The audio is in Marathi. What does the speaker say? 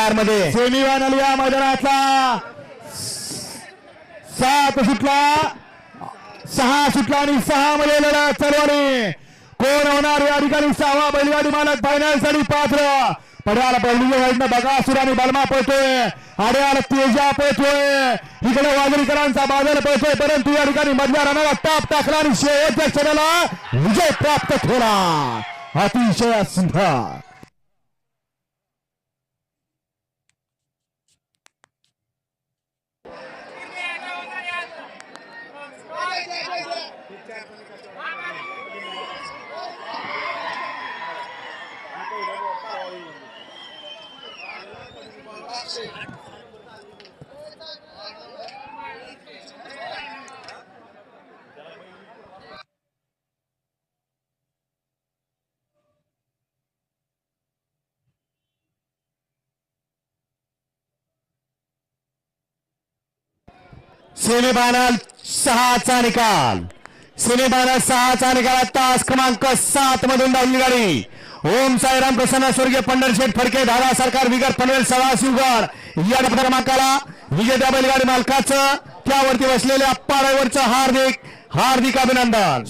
तयार मध्ये सेमीफायनल या मैदानातला 7 सुटला 6 सुटला आणि 6 मध्ये लढत चालू कोण होणार या ठिकाणी 6वा बैलगाडी मालक फायनल साठी पात्र पड्याला पहिली साईडनं बकासूर आणि बलमा पळतोय आड्याला तेजा पळतोय इकडे वाजरीकरांचा बाजार पळतोय परंतु या ठिकाणी मधल्या रनाला टाप टाकला आणि शेवटच्या क्षणाला विजय प्राप्त केला अतिशय सुंदर सेमीफायनल 6चा निकाल सेमीफायनल 6चा निकाल तास क्रमांक 7 मधून धावली गाडी ओम साईराम प्रसन्न स्वर्गीय पंढरशेठ फडके दादा सरकार विगर पनवेल सदाशिवगड या क्रमांकाला विजेत्या बैलगाडी मालकाचं त्यावरती बसलेल्या पारावरचं हार्दिक अभिनंदन।